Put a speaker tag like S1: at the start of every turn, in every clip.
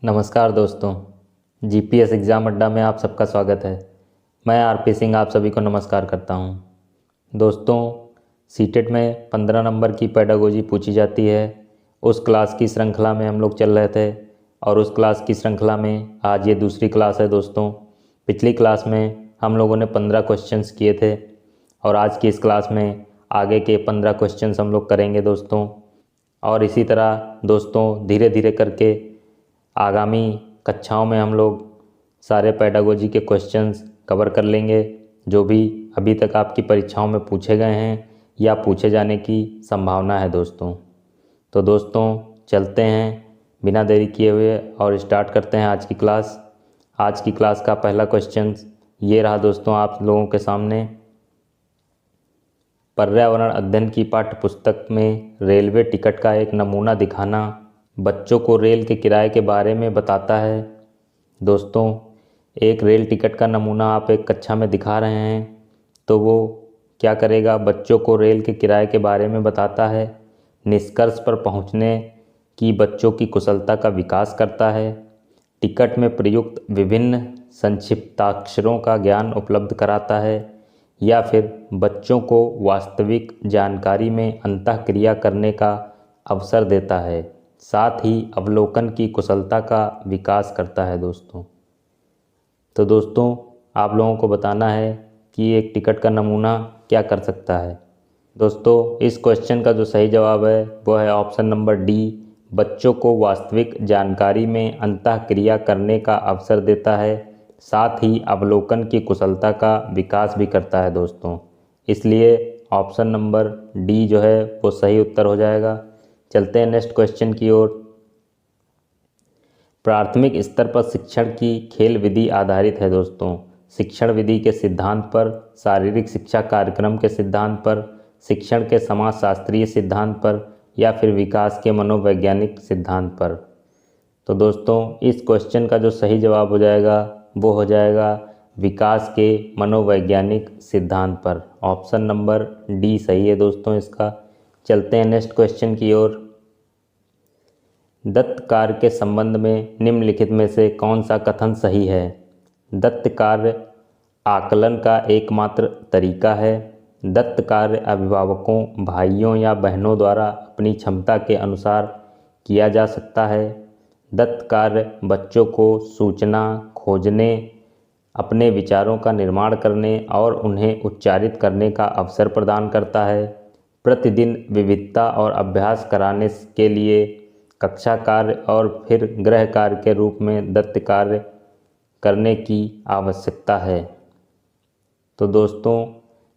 S1: नमस्कार दोस्तों, GPS exam अड्डा में आप सबका स्वागत है। मैं आरपी सिंह आप सभी को नमस्कार करता हूं। दोस्तों, सीटेट में 15 नंबर की पेडागोजी पूछी जाती है। उस क्लास की श्रृंखला में हम लोग चल रहे थे और उस क्लास की श्रृंखला में आज ये दूसरी क्लास है। दोस्तों, पिछली क्लास में हम लोगों ने 15 क्वेश्चंस किए थे और आज की इस क्लास में आगे के 15 क्वेश्चंस हम लोग करेंगे दोस्तों। और इसी तरह दोस्तों धीरे धीरे करके आगामी कक्षाओं में हम लोग सारे पेडागोजी के क्वेश्चंस कवर कर लेंगे जो भी अभी तक आपकी परीक्षाओं में पूछे गए हैं या पूछे जाने की संभावना है दोस्तों। तो दोस्तों चलते हैं बिना देरी किए हुए और स्टार्ट करते हैं आज की क्लास। आज की क्लास का पहला क्वेश्चन ये रहा दोस्तों आप लोगों के सामने। पर्यावरण अध्ययन की पाठ्य पुस्तक में रेलवे टिकट का एक नमूना दिखाना बच्चों को रेल के किराए के बारे में बताता है। दोस्तों, एक रेल टिकट का नमूना आप एक कक्षा में दिखा रहे हैं तो वो क्या करेगा, बच्चों को रेल के किराए के बारे में बताता है, निष्कर्ष पर पहुंचने की बच्चों की कुशलता का विकास करता है, टिकट में प्रयुक्त विभिन्न संक्षिप्ताक्षरों का ज्ञान उपलब्ध कराता है या फिर बच्चों को वास्तविक जानकारी में अंतःक्रिया करने का अवसर देता है, साथ ही अवलोकन की कुशलता का विकास करता है। दोस्तों, तो दोस्तों आप लोगों को बताना है कि एक टिकट का नमूना क्या कर सकता है। दोस्तों, इस क्वेश्चन का जो सही जवाब है वो है ऑप्शन नंबर डी, बच्चों को वास्तविक जानकारी में अंतःक्रिया करने का अवसर देता है, साथ ही अवलोकन की कुशलता का विकास भी करता है। दोस्तों, इसलिए ऑप्शन नंबर डी जो है वो सही उत्तर हो जाएगा। चलते हैं नेक्स्ट क्वेश्चन की ओर। प्राथमिक स्तर पर शिक्षण की खेल विधि आधारित है। दोस्तों, शिक्षण विधि के सिद्धांत पर, शारीरिक शिक्षा कार्यक्रम के सिद्धांत पर, शिक्षण के समाजशास्त्रीय सिद्धांत पर या फिर विकास के मनोवैज्ञानिक सिद्धांत पर। तो दोस्तों इस क्वेश्चन का जो सही जवाब हो जाएगा वो हो जाएगा विकास के मनोवैज्ञानिक सिद्धांत पर। ऑप्शन नंबर डी सही है दोस्तों इसका। चलते हैं नेक्स्ट क्वेश्चन की ओर। दत्त कार्य के संबंध में निम्नलिखित में से कौन सा कथन सही है? दत्त कार्य आकलन का एकमात्र तरीका है। दत्त कार्य अभिभावकों, भाइयों या बहनों द्वारा अपनी क्षमता के अनुसार किया जा सकता है। दत्त कार्य बच्चों को सूचना खोजने, अपने विचारों का निर्माण करने और उन्हें उच्चारित करने का अवसर प्रदान करता है। प्रतिदिन विविधता और अभ्यास कराने के लिए कक्षा कार्य और फिर गृह कार्य के रूप में दत्त कार्य करने की आवश्यकता है। तो दोस्तों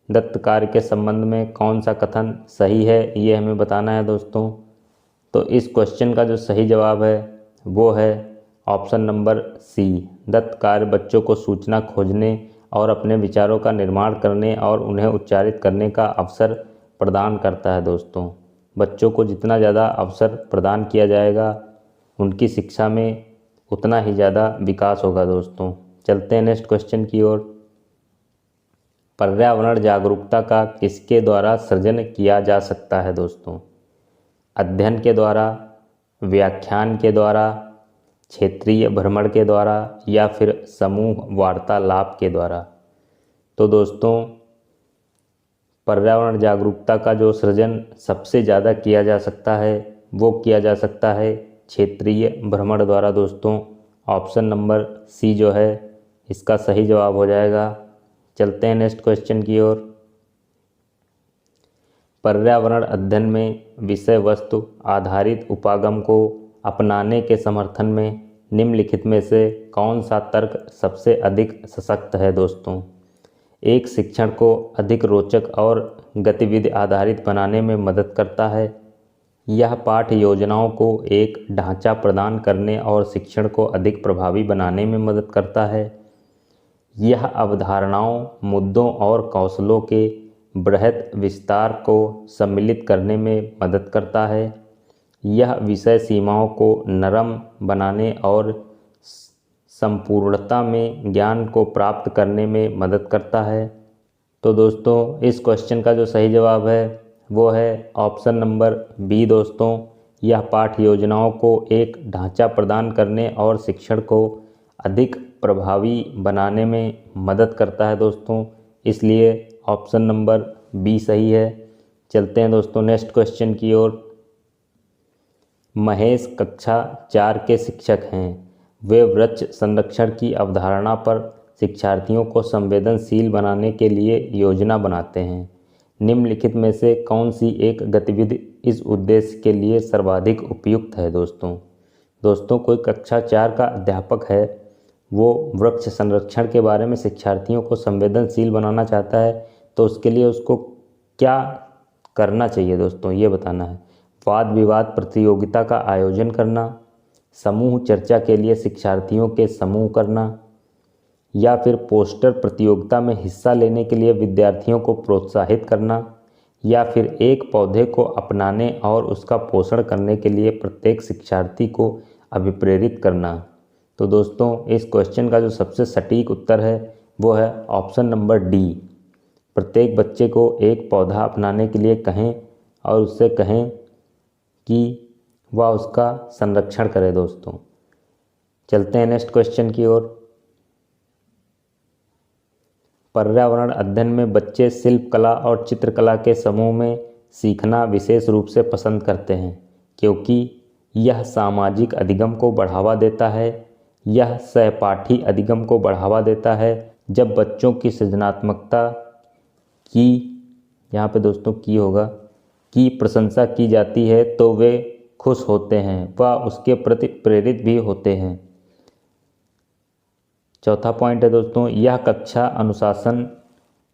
S1: दत्त कार्य के संबंध में कौन सा कथन सही है ये हमें बताना है दोस्तों। तो इस क्वेश्चन का जो सही जवाब है वो है ऑप्शन नंबर सी, दत्त कार्य बच्चों को सूचना खोजने और अपने विचारों का निर्माण करने और उन्हें उच्चारित करने का अवसर प्रदान करता है। दोस्तों, बच्चों को जितना ज़्यादा अवसर प्रदान किया जाएगा उनकी शिक्षा में उतना ही ज़्यादा विकास होगा। दोस्तों, चलते हैं नेक्स्ट क्वेश्चन की ओर। पर्यावरण जागरूकता का किसके द्वारा सृजन किया जा सकता है? दोस्तों, अध्ययन के द्वारा, व्याख्यान के द्वारा, क्षेत्रीय भ्रमण के द्वारा या फिर समूह वार्तालाप के द्वारा। तो दोस्तों पर्यावरण जागरूकता का जो सृजन सबसे ज़्यादा किया जा सकता है वो किया जा सकता है क्षेत्रीय भ्रमण द्वारा। दोस्तों, ऑप्शन नंबर सी जो है इसका सही जवाब हो जाएगा। चलते हैं नेक्स्ट क्वेश्चन की ओर। पर्यावरण अध्ययन में विषय वस्तु आधारित उपागम को अपनाने के समर्थन में निम्नलिखित में से कौन सा तर्क सबसे अधिक सशक्त है? दोस्तों, एक शिक्षण को अधिक रोचक और गतिविधि आधारित बनाने में मदद करता है। यह पाठ्य योजनाओं को एक ढांचा प्रदान करने और शिक्षण को अधिक प्रभावी बनाने में मदद करता है। यह अवधारणाओं, मुद्दों और कौशलों के बृहत विस्तार को सम्मिलित करने में मदद करता है। यह विषय सीमाओं को नरम बनाने और संपूर्णता में ज्ञान को प्राप्त करने में मदद करता है। तो दोस्तों इस क्वेश्चन का जो सही जवाब है वो है ऑप्शन नंबर बी। दोस्तों, यह पाठ योजनाओं को एक ढांचा प्रदान करने और शिक्षण को अधिक प्रभावी बनाने में मदद करता है दोस्तों। इसलिए ऑप्शन नंबर बी सही है। चलते हैं दोस्तों नेक्स्ट क्वेश्चन की ओर। महेश कक्षा 4 के शिक्षक हैं। वे वृक्ष संरक्षण की अवधारणा पर शिक्षार्थियों को संवेदनशील बनाने के लिए योजना बनाते हैं। निम्नलिखित में से कौन सी एक गतिविधि इस उद्देश्य के लिए सर्वाधिक उपयुक्त है दोस्तों कोई कक्षा 4 का अध्यापक है, वो वृक्ष संरक्षण के बारे में शिक्षार्थियों को संवेदनशील बनाना चाहता है, तो उसके लिए उसको क्या करना चाहिए दोस्तों, ये बताना है। वाद विवाद प्रतियोगिता का आयोजन करना, समूह चर्चा के लिए शिक्षार्थियों के समूह करना, या फिर पोस्टर प्रतियोगिता में हिस्सा लेने के लिए विद्यार्थियों को प्रोत्साहित करना, या फिर एक पौधे को अपनाने और उसका पोषण करने के लिए प्रत्येक शिक्षार्थी को अभिप्रेरित करना। तो दोस्तों इस क्वेश्चन का जो सबसे सटीक उत्तर है वो है ऑप्शन नंबर डी। प्रत्येक बच्चे को एक पौधा अपनाने के लिए कहें और उससे कहें कि वह उसका संरक्षण करे दोस्तों। चलते हैं नेक्स्ट क्वेश्चन की ओर। पर्यावरण अध्ययन में बच्चे शिल्प कला और चित्रकला के समूह में सीखना विशेष रूप से पसंद करते हैं क्योंकि यह सामाजिक अधिगम को बढ़ावा देता है। यह सहपाठी अधिगम को बढ़ावा देता है। जब बच्चों की सृजनात्मकता की, यहाँ पे दोस्तों की होगा, की प्रशंसा की जाती है तो वे खुश होते हैं व उसके प्रति प्रेरित भी होते हैं। चौथा पॉइंट है दोस्तों, यह कक्षा अनुशासन,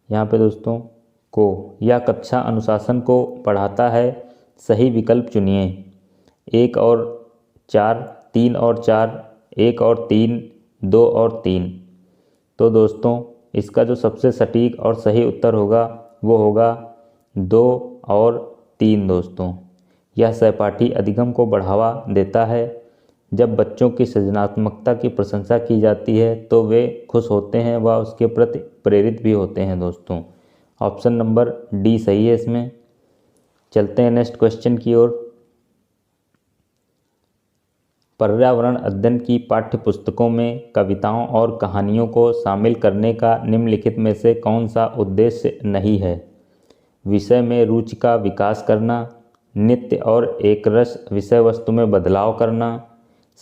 S1: यहाँ पे दोस्तों यह कक्षा अनुशासन को बढ़ाता है। सही विकल्प चुनिए। 1 और 4, 3 और 4, 1 और 3, 2 और 3। तो दोस्तों इसका जो सबसे सटीक और सही उत्तर होगा वो होगा 2 और 3 दोस्तों। यह सहपाठी अधिगम को बढ़ावा देता है। जब बच्चों की सृजनात्मकता की प्रशंसा की जाती है तो वे खुश होते हैं व उसके प्रति प्रेरित भी होते हैं दोस्तों। ऑप्शन नंबर डी सही है इसमें। चलते हैं नेक्स्ट क्वेश्चन की ओर। पर्यावरण अध्ययन की पाठ्य पुस्तकों में कविताओं और कहानियों को शामिल करने का निम्नलिखित में से कौन सा उद्देश्य नहीं है? विषय में रुचि का विकास करना, नित्य और एकरस विषय वस्तु में बदलाव करना,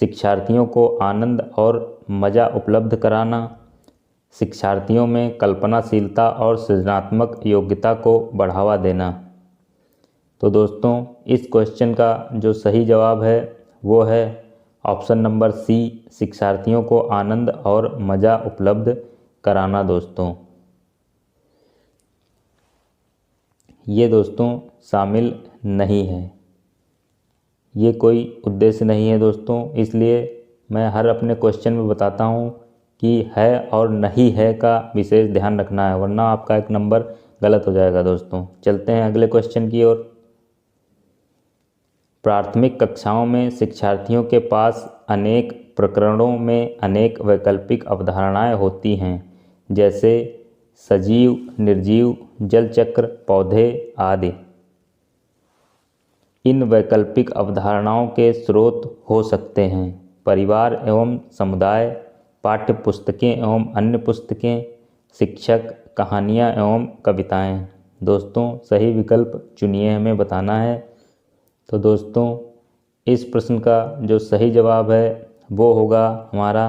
S1: शिक्षार्थियों को आनंद और मज़ा उपलब्ध कराना, शिक्षार्थियों में कल्पनाशीलता और सृजनात्मक योग्यता को बढ़ावा देना। तो दोस्तों इस क्वेश्चन का जो सही जवाब है वो है ऑप्शन नंबर सी, शिक्षार्थियों को आनंद और मज़ा उपलब्ध कराना दोस्तों। ये दोस्तों शामिल नहीं है, ये कोई उद्देश्य नहीं है दोस्तों। इसलिए मैं हर अपने क्वेश्चन में बताता हूँ कि है और नहीं है का विशेष ध्यान रखना है, वरना आपका एक नंबर गलत हो जाएगा दोस्तों। चलते हैं अगले क्वेश्चन की ओर। प्राथमिक कक्षाओं में शिक्षार्थियों के पास अनेक प्रकरणों में अनेक वैकल्पिक अवधारणाएं होती हैं, जैसे सजीव, निर्जीव, जल चक्र, पौधे आदि। इन वैकल्पिक अवधारणाओं के स्रोत हो सकते हैं परिवार एवं समुदाय, पाठ्य पुस्तकें एवं अन्य पुस्तकें, शिक्षक, कहानियाँ एवं कविताएं। दोस्तों सही विकल्प चुनिए, हमें बताना है। तो दोस्तों इस प्रश्न का जो सही जवाब है वो होगा हमारा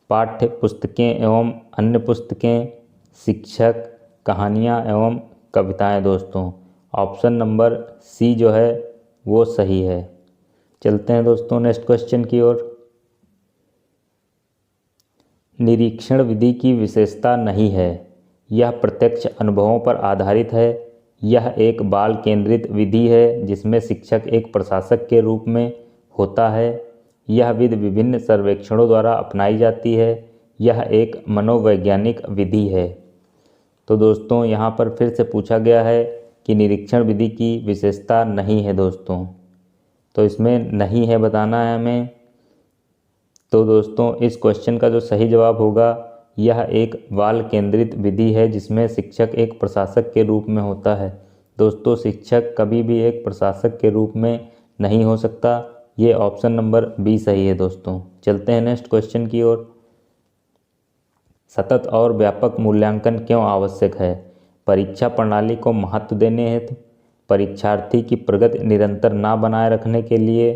S1: पाठ्य पुस्तकें एवं अन्य पुस्तकें, शिक्षक, कहानियाँ एवं कविताएं दोस्तों। ऑप्शन नंबर सी जो है वो सही है। चलते हैं दोस्तों नेक्स्ट क्वेश्चन की ओर। निरीक्षण विधि की विशेषता नहीं है, यह प्रत्यक्ष अनुभवों पर आधारित है। यह एक बाल केंद्रित विधि है जिसमें शिक्षक एक प्रशासक के रूप में होता है। यह विधि विभिन्न सर्वेक्षणों द्वारा अपनाई जाती है। यह एक मनोवैज्ञानिक विधि है। तो दोस्तों यहाँ पर फिर से पूछा गया है कि निरीक्षण विधि की विशेषता नहीं है दोस्तों, तो इसमें नहीं है बताना है हमें। तो दोस्तों इस क्वेश्चन का जो सही जवाब होगा यह एक बाल केंद्रित विधि है जिसमें शिक्षक एक प्रशासक के रूप में होता है। दोस्तों शिक्षक कभी भी एक प्रशासक के रूप में नहीं हो सकता। ये ऑप्शन नंबर बी सही है दोस्तों। चलते हैं नेक्स्ट क्वेश्चन की ओर। सतत और व्यापक मूल्यांकन क्यों आवश्यक है? परीक्षा प्रणाली को महत्व देने हेतु, परीक्षार्थी की प्रगति निरंतर ना बनाए रखने के लिए,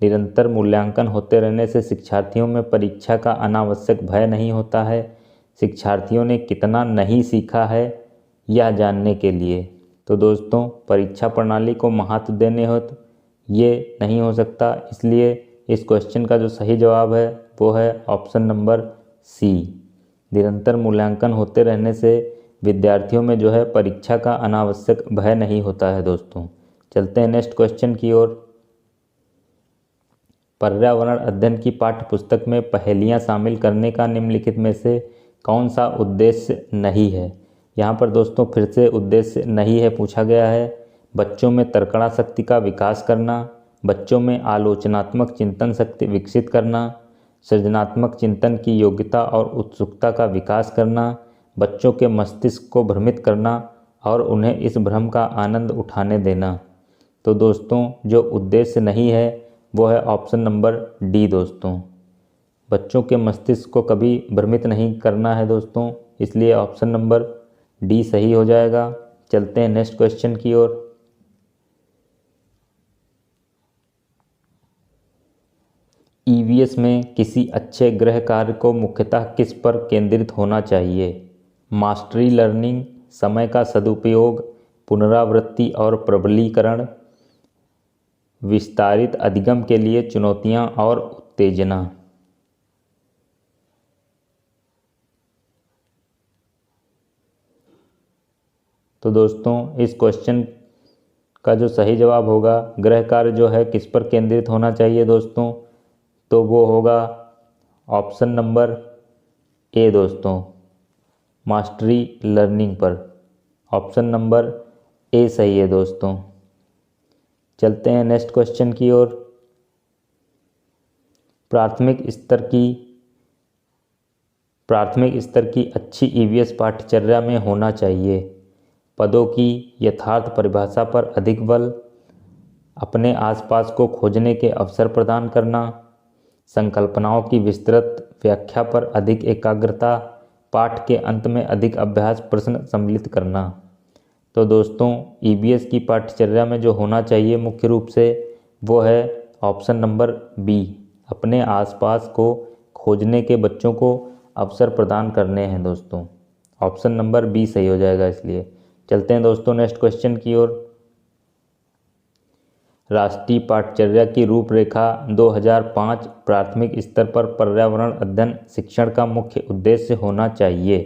S1: निरंतर मूल्यांकन होते रहने से शिक्षार्थियों में परीक्षा का अनावश्यक भय नहीं होता है, शिक्षार्थियों ने कितना नहीं सीखा है यह जानने के लिए। तो दोस्तों परीक्षा प्रणाली को महत्व देने हेतु ये नहीं हो सकता, इसलिए इस क्वेश्चन का जो सही जवाब है वो है ऑप्शन नंबर सी। निरंतर मूल्यांकन होते रहने से विद्यार्थियों में जो है परीक्षा का अनावश्यक भय नहीं होता है दोस्तों। चलते हैं नेक्स्ट क्वेश्चन की ओर। पर्यावरण अध्ययन की पाठ्य पुस्तक में पहेलियाँ शामिल करने का निम्नलिखित में से कौन सा उद्देश्य नहीं है? यहाँ पर दोस्तों फिर से उद्देश्य नहीं है पूछा गया है। बच्चों में तर्कणा शक्ति का विकास करना, बच्चों में आलोचनात्मक चिंतन शक्ति विकसित करना, सृजनात्मक चिंतन की योग्यता और उत्सुकता का विकास करना, बच्चों के मस्तिष्क को भ्रमित करना और उन्हें इस भ्रम का आनंद उठाने देना। तो दोस्तों जो उद्देश्य नहीं है वो है ऑप्शन नंबर डी दोस्तों। बच्चों के मस्तिष्क को कभी भ्रमित नहीं करना है दोस्तों, इसलिए ऑप्शन नंबर डी सही हो जाएगा। चलते हैं नेक्स्ट क्वेश्चन की ओर। ईवीएस में किसी अच्छे गृह कार्य को मुख्यतः किस पर केंद्रित होना चाहिए? मास्टरी लर्निंग, समय का सदुपयोग, पुनरावृत्ति और प्रबलीकरण, विस्तारित अधिगम के लिए चुनौतियां और उत्तेजना। तो दोस्तों इस क्वेश्चन का जो सही जवाब होगा, गृह कार्य जो है किस पर केंद्रित होना चाहिए दोस्तों, तो वो होगा ऑप्शन नंबर ए दोस्तों, मास्टरी लर्निंग पर। ऑप्शन नंबर ए सही है दोस्तों। चलते हैं नेक्स्ट क्वेश्चन की ओर। प्राथमिक स्तर की अच्छी ईवीएस पाठ्यचर्या में होना चाहिए। पदों की यथार्थ परिभाषा पर अधिक बल, अपने आसपास को खोजने के अवसर प्रदान करना, संकल्पनाओं की विस्तृत व्याख्या पर अधिक एकाग्रता, पाठ के अंत में अधिक अभ्यास प्रश्न सम्मिलित करना। तो दोस्तों ईवीएस की पाठ्यचर्या में जो होना चाहिए मुख्य रूप से वो है ऑप्शन नंबर बी, अपने आसपास को खोजने के बच्चों को अवसर प्रदान करने हैं दोस्तों। ऑप्शन नंबर बी सही हो जाएगा इसलिए। चलते हैं दोस्तों नेक्स्ट क्वेश्चन की ओर। राष्ट्रीय पाठ्यचर्या की रूपरेखा 2005 प्राथमिक स्तर पर पर्यावरण अध्ययन शिक्षण का मुख्य उद्देश्य होना चाहिए।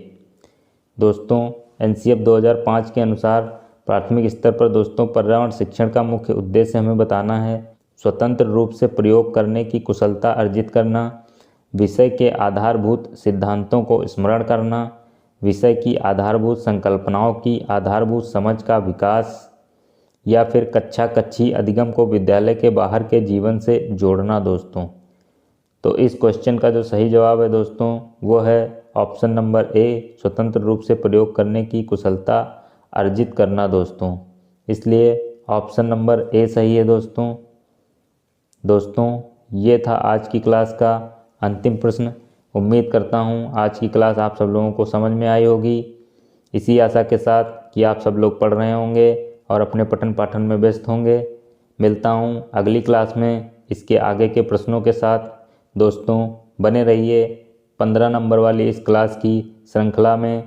S1: दोस्तों एनसीएफ 2005 के अनुसार प्राथमिक स्तर पर दोस्तों पर्यावरण शिक्षण का मुख्य उद्देश्य हमें बताना है स्वतंत्र रूप से प्रयोग करने की कुशलता अर्जित करना, विषय के आधारभूत सिद्धांतों को स्मरण करना, विषय की आधारभूत संकल्पनाओं की आधारभूत समझ का विकास, या फिर कक्षी अधिगम को विद्यालय के बाहर के जीवन से जोड़ना दोस्तों। तो इस क्वेश्चन का जो सही जवाब है दोस्तों वो है ऑप्शन नंबर ए, स्वतंत्र रूप से प्रयोग करने की कुशलता अर्जित करना दोस्तों। इसलिए ऑप्शन नंबर ए सही है दोस्तों। दोस्तों ये था आज की क्लास का अंतिम प्रश्न। उम्मीद करता हूँ आज की क्लास आप सब लोगों को समझ में आई होगी। इसी आशा के साथ कि आप सब लोग पढ़ रहे होंगे और अपने पठन पाठन में व्यस्त होंगे। मिलता हूँ अगली क्लास में इसके आगे के प्रश्नों के साथ। दोस्तों बने रहिए 15 नंबर वाली इस क्लास की श्रृंखला में।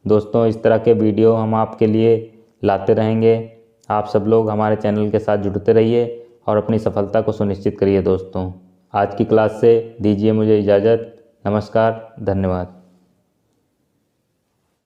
S1: दोस्तों इस तरह के वीडियो हम आपके लिए लाते रहेंगे। आप सब लोग हमारे चैनल के साथ जुड़ते रहिए और अपनी सफलता को सुनिश्चित करिए दोस्तों। आज की क्लास से दीजिए मुझे इजाज़त। नमस्कार, धन्यवाद।